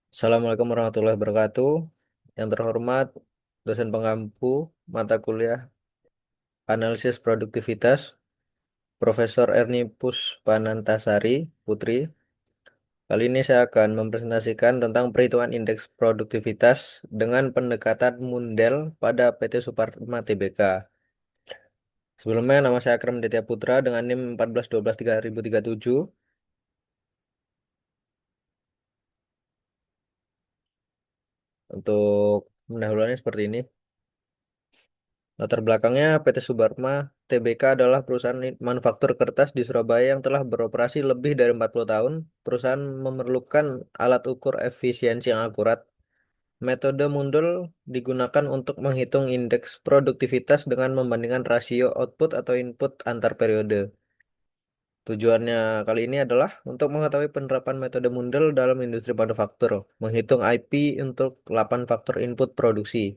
Assalamualaikum warahmatullahi wabarakatuh. Yang terhormat dosen pengampu mata kuliah Analisis Produktivitas, Profesor Erni Puspanantasari Putri. Kali ini saya akan mempresentasikan tentang perhitungan indeks produktivitas dengan pendekatan Mundell pada PT Suparma Tbk. Sebelumnya nama saya Akram Ditya Putra dengan NIM 1412337. Untuk pendahuluannya seperti ini. Latar belakangnya PT Subarma Tbk adalah perusahaan manufaktur kertas di Surabaya yang telah beroperasi lebih dari 40 tahun. Perusahaan memerlukan alat ukur efisiensi yang akurat. Metode Mundell digunakan untuk menghitung indeks produktivitas dengan membandingkan rasio output atau input antar periode. Tujuannya kali ini adalah untuk mengetahui penerapan metode Mundell dalam industri manufaktur, menghitung IP untuk 8 faktor input produksi,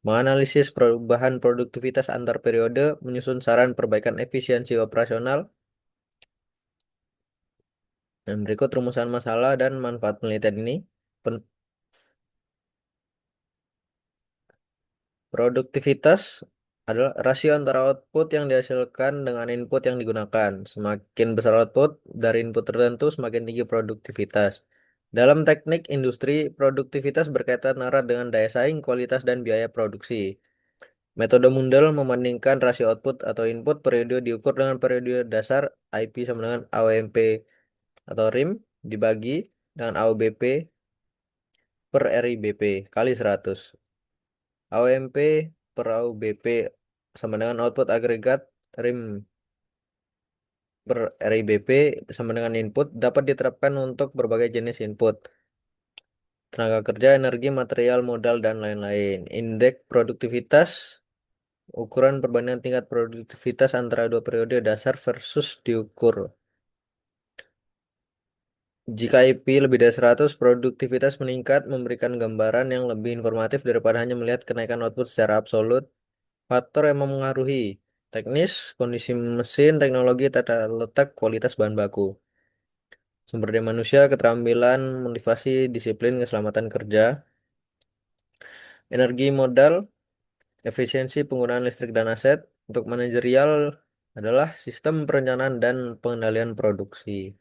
menganalisis perubahan produktivitas antar periode, menyusun saran perbaikan efisiensi operasional, dan berikut rumusan masalah dan manfaat penelitian ini. Produktivitas adalah rasio antara output yang dihasilkan dengan input yang digunakan. Semakin besar output dari input tertentu, semakin tinggi produktivitas. Dalam teknik industri, produktivitas berkaitan erat dengan daya saing, kualitas, dan biaya produksi. Metode Mundell membandingkan rasio output atau input periode diukur dengan periode dasar IP sama dengan AOMP atau RIM dibagi dengan AOBP per RIBP kali 100. AOMP per AOBP sama dengan output agregat, RIM per RIBP sama dengan input dapat diterapkan untuk berbagai jenis input. Tenaga kerja, energi, material, modal, dan lain-lain. Indeks produktivitas ukuran perbandingan tingkat produktivitas antara dua periode dasar versus diukur. Jika IP lebih dari 100, produktivitas meningkat memberikan gambaran yang lebih informatif daripada hanya melihat kenaikan output secara absolut. Faktor yang memengaruhi teknis, kondisi mesin, teknologi, tata letak, kualitas bahan baku. Sumber daya manusia, keterampilan, motivasi, disiplin, keselamatan kerja, energi modal, efisiensi penggunaan listrik dan aset. Untuk manajerial adalah sistem perencanaan dan pengendalian produksi.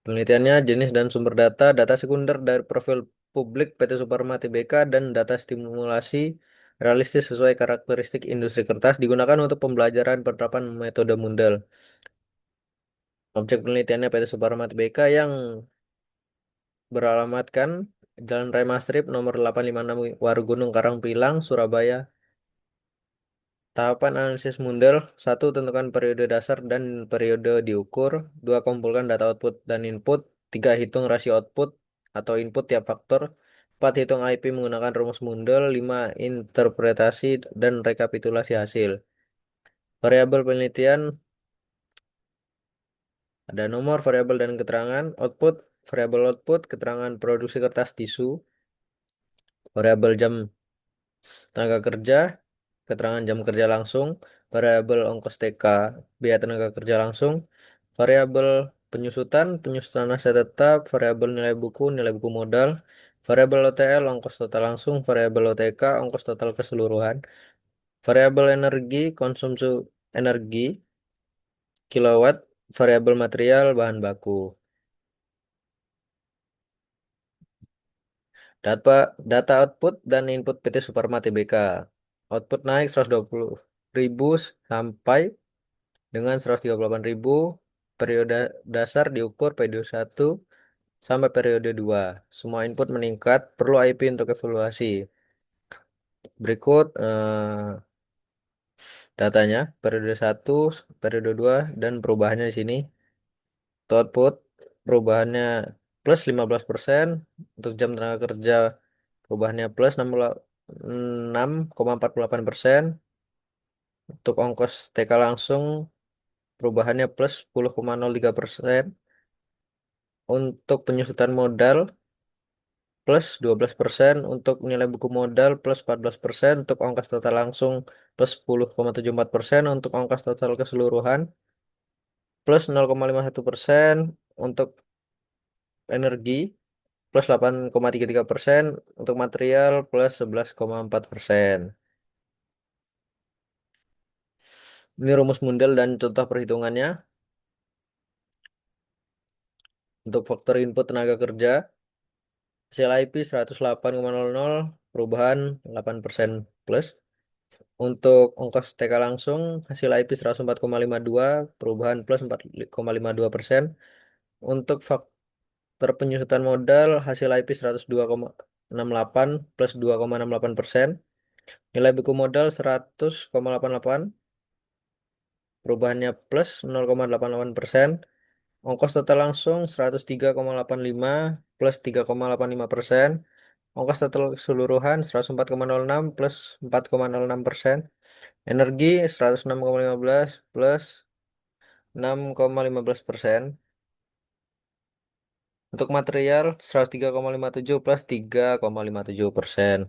Penelitiannya jenis dan sumber data sekunder dari profil publik PT Suparma Tbk dan data stimulasi realistis sesuai karakteristik industri kertas digunakan untuk pembelajaran penerapan metode Mundell. Objek penelitiannya PT Suparma Tbk yang beralamatkan Jalan Raya Mastrip nomor 856 Warugunung Karangpilang, Surabaya. Tahapan analisis Mundell: 1. Tentukan periode dasar dan periode diukur. 2. Kumpulkan data output dan input. 3. Hitung rasio output atau input tiap faktor. 4. Hitung IP menggunakan rumus Mundell. 5. Interpretasi dan rekapitulasi hasil. Variabel penelitian ada nomor, variabel, dan keterangan. Output, variabel output, keterangan produksi kertas tisu. Variabel jam tenaga kerja, keterangan jam kerja langsung, variabel ongkos TK, biaya tenaga kerja langsung, variabel penyusutan aset tetap, variabel nilai buku modal, variabel OTL, ongkos total langsung, variabel OTK, ongkos total keseluruhan, variabel energi, konsumsi energi, kilowatt, variabel material, bahan baku. Data, data output dan input PT Suparma Tbk. Output naik 120.000 sampai dengan 138.000. Periode dasar diukur periode 1 sampai periode 2. Semua input meningkat, perlu IP untuk evaluasi. Berikut datanya periode 1, periode 2 dan perubahannya di sini. Untuk output perubahannya plus 15%, untuk jam tenaga kerja perubahannya plus 66,48%, untuk ongkos TK langsung perubahannya plus 10,03%, untuk penyusutan modal plus 12%, untuk nilai buku modal plus 14%, untuk ongkos total langsung plus 10,74%, untuk ongkos total keseluruhan plus 0,51%, untuk energi plus 8,33%, untuk material plus 11,4%. Ini rumus model dan contoh perhitungannya. Untuk faktor input tenaga kerja, hasil IP 108,00, perubahan 8% plus. Untuk ongkos TK langsung, hasil IP 104,52, perubahan plus 4,52%. Untuk faktor penyusutan modal, hasil IP 102,68 plus 2,68%. Nilai buku modal 100,88, perubahannya plus 0,88%. Ongkos total langsung 103,85 plus 3,85%. Ongkos total keseluruhan 104,06 plus 4,06%. Energi 106,15 plus 6,15%. Untuk material 103,57 plus 3,57%.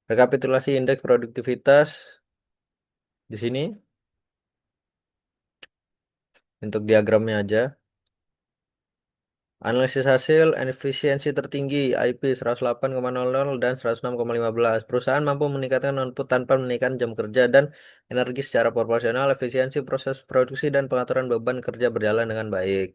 Rekapitulasi indeks produktivitas di sini untuk diagramnya aja. Analisis hasil efisiensi tertinggi IP 108,00 dan 106,15. Perusahaan mampu meningkatkan output tanpa menaikkan jam kerja dan energi secara proporsional. Efisiensi proses produksi dan pengaturan beban kerja berjalan dengan baik.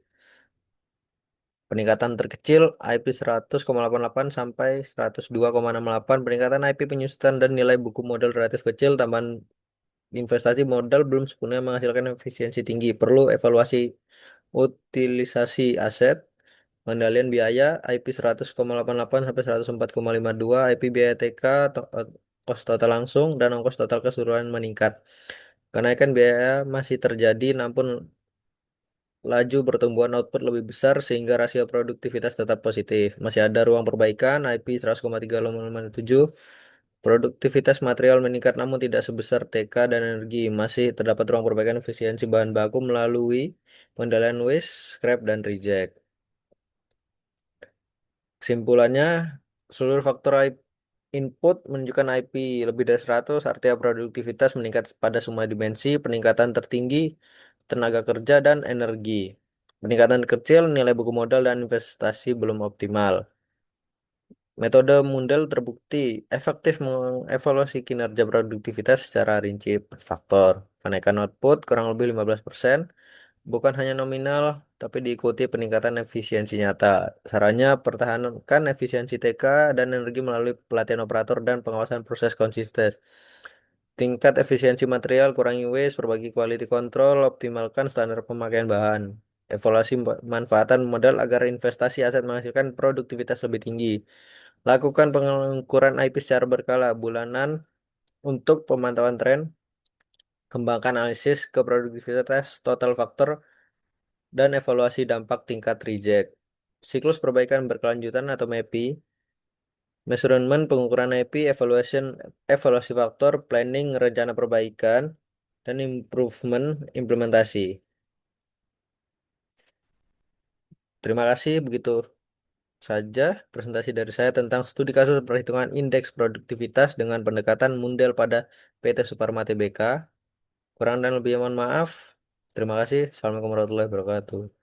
Peningkatan terkecil IP 100,88 sampai 102,68. Peningkatan IP penyusutan dan nilai buku modal relatif kecil. Tambahan investasi modal belum sepenuhnya menghasilkan efisiensi tinggi. Perlu evaluasi utilisasi aset. Pengendalian biaya IP 100,88 sampai 104,52. IP biaya TK, kos total langsung, dan ongkos total keseluruhan meningkat. Kenaikan biaya masih terjadi, namun laju pertumbuhan output lebih besar sehingga rasio produktivitas tetap positif. Masih ada ruang perbaikan IP 100,357. Produktivitas material meningkat namun tidak sebesar TK dan energi. Masih terdapat ruang perbaikan efisiensi bahan baku melalui pengendalian waste, scrap, dan reject. Kesimpulannya, seluruh faktor input menunjukkan IP lebih dari 100, artinya produktivitas meningkat pada semua dimensi. Peningkatan tertinggi tenaga kerja dan energi. Peningkatan kecil nilai buku modal dan investasi belum optimal. Metode Mundell terbukti efektif mengevaluasi kinerja produktivitas secara rinci per faktor. Kenaikan output kurang lebih 15%, bukan hanya nominal, tapi diikuti peningkatan efisiensi nyata. Sarannya, pertahankan efisiensi TK dan energi melalui pelatihan operator dan pengawasan proses konsisten. Tingkat efisiensi material, kurangi waste, perbagi quality control, optimalkan standar pemakaian bahan. Evaluasi manfaatan modal agar investasi aset menghasilkan produktivitas lebih tinggi. Lakukan pengukuran IP secara berkala bulanan untuk pemantauan tren. Kembangkan analisis ke produktivitas total faktor dan evaluasi dampak tingkat reject. Siklus perbaikan berkelanjutan atau MAPI. Measurement pengukuran IP, evaluasi faktor, planning rencana perbaikan, dan improvement implementasi. Terima kasih, begitu saja presentasi dari saya tentang studi kasus perhitungan indeks produktivitas dengan pendekatan Mundell pada PT Suparma Tbk. Kurang dan lebih mohon maaf. Terima kasih. Assalamualaikum warahmatullahi wabarakatuh.